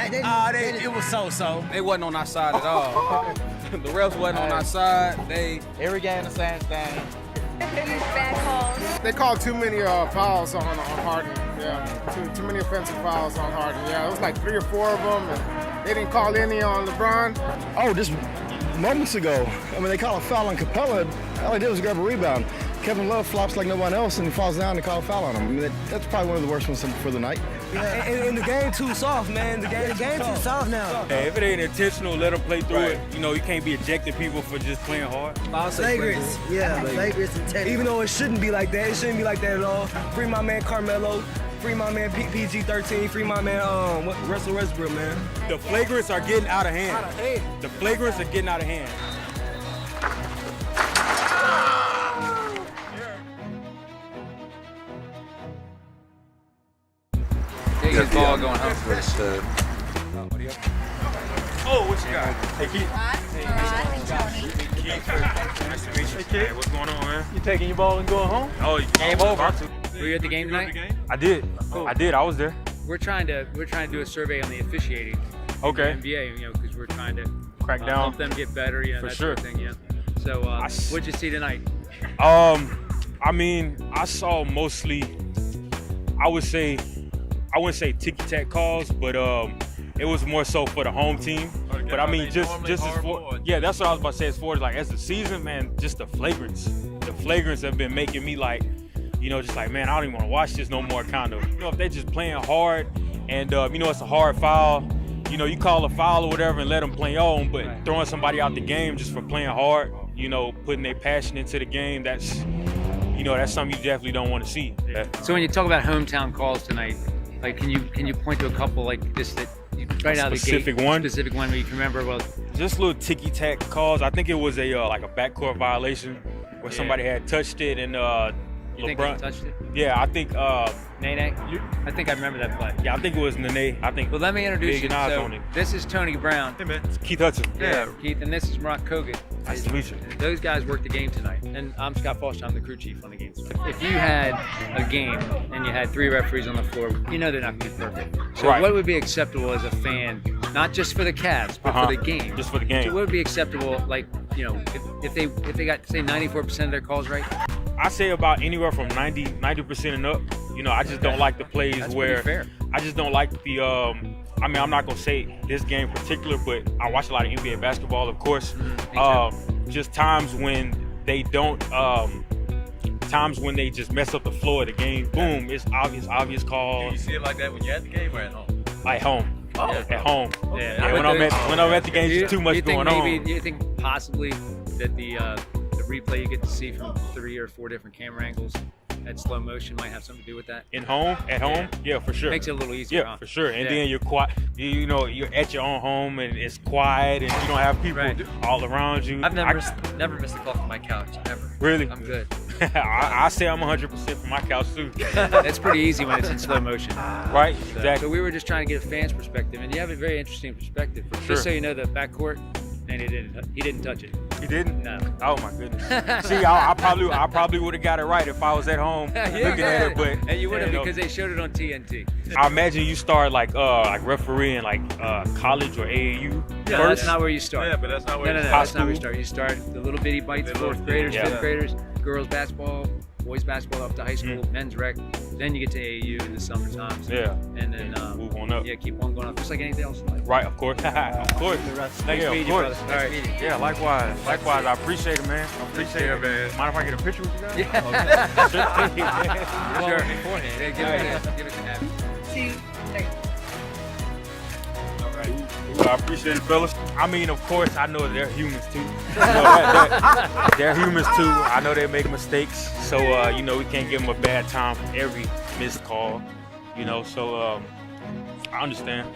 It was so-so. They wasn't on our side at all. The refs wasn't on our side. Every game the same thing. Bad calls. They called too many fouls on Harden. Yeah, too many offensive fouls on Harden. Yeah, it was like 3 or 4 of them, and they didn't call any on LeBron. Oh, just moments ago. I mean, they call a foul on Capella. All he did was grab a rebound. Kevin Love flops like no one else, and he falls down and call a foul on him. I mean, that's probably one of the worst ones for the night. Yeah, and the game too soft, man. The game too soft now. Hey, if it ain't intentional, let them play through it. You know, you can't be ejecting people for just playing hard. Flagrants, flagrants and technical. Even though it shouldn't be like that, it shouldn't be like that at all. Free my man Carmelo, free my man PG-13, free my man Russell Westbrook, man. The flagrants are getting out of hand. The flagrants are getting out of hand. His ball going home. Oh, what you got? Hey, Keith. Nice to meet you. Hey, what's going on, man? You taking your ball and going home? Oh, Game over. Were you at the game tonight? I did. Cool. I was there. We're trying to do a survey on the officiating. Okay. In the NBA, because we're trying to Crack down. help them get better, For that sure. sort of thing, So, what'd you see tonight? I mean, I saw mostly, I wouldn't say ticky-tack calls, but it was more so for the home team. But I mean, just as for, that's what I was about to say. As far as the season, man, just the flagrants have been making me like, just like, man, I don't even want to watch this no more. Kind of, if they're just playing hard, and it's a hard foul. You call a foul or whatever and let them play on, but throwing somebody out the game just for playing hard, putting their passion into the game, that's something you definitely don't want to see. So when you talk about hometown calls tonight, like, can you point to a couple like this that right out of the gate? Specific one where you can remember? Well, just little ticky-tack calls. I think it was a like a backcourt violation where somebody had touched it and you think LeBron he touched it? Yeah, I think Nene? I think I remember that play. Yeah, I think it was Nene. Well, let me introduce you. So, on it. this is Tony Brown. Hey, man. It's Keith Hudson. Yeah, Keith, and this is Mark Kogan. Nice to meet you. Those guys worked the game tonight, and I'm Scott Foster. I'm the crew chief on the game. If you had a game and you had 3 referees on the floor, they're not going to be perfect. So what would be acceptable as a fan, not just for the Cavs, but for the game? Just for the game. So what would be acceptable, like, if they got, say, 94% of their calls right? I say about anywhere from 90% and up. I just don't like the plays That's where fair. I just don't like the I mean, I'm not gonna say this game in particular, but I watch a lot of NBA basketball, of course. Just times when they don't times when they just mess up the floor of the game. Boom, it's obvious call. Do you see it like that when you're at the game or at home? At home. Oh, At home. Yeah. When I'm at the game, there's too much going on. Do you think possibly that the replay you get to see from 3 or 4 different camera angles at slow motion might have something to do with that? At home, yeah, for sure. Makes it a little easier. Yeah, for sure. And then you're quiet. You're at your own home and it's quiet and you don't have people all around you. I've never missed a call from my couch ever. Really? I'm good. I say I'm 100% from my couch too. That's pretty easy when it's in slow motion. Right? Exactly. So we were just trying to get a fan's perspective, and you have a very interesting perspective. For sure. Just so you know, the backcourt, and he didn't touch it. He didn't? No. Oh my goodness. See, I probably would have got it right if I was at home looking at it, but and you would have because they showed it on TNT. I imagine you start like refereeing like college or AAU. Yeah, first. that's not where you start. Yeah, but that's not where No, that's not where you start. You start the little bitty bites, 4th graders, 5th graders, girls basketball, boys basketball up to high school, men's rec. Then you get to AAU in the summertime. Yeah. And then move on up. Yeah, keep on going up, just like anything else in life. Right, of course. Of course. Nice meeting you, brother. All right. Yeah, likewise. Likewise. I appreciate it, man. I appreciate it, man. Mind if I get a picture with you guys? Yeah. Sure. Beforehand. Yeah, give it a hand. See you later. All right. Well, I appreciate it, fellas. I mean, of course, I know they're humans too. They're humans too. I know they make mistakes. So, we can't give them a bad time for every missed call. So I understand.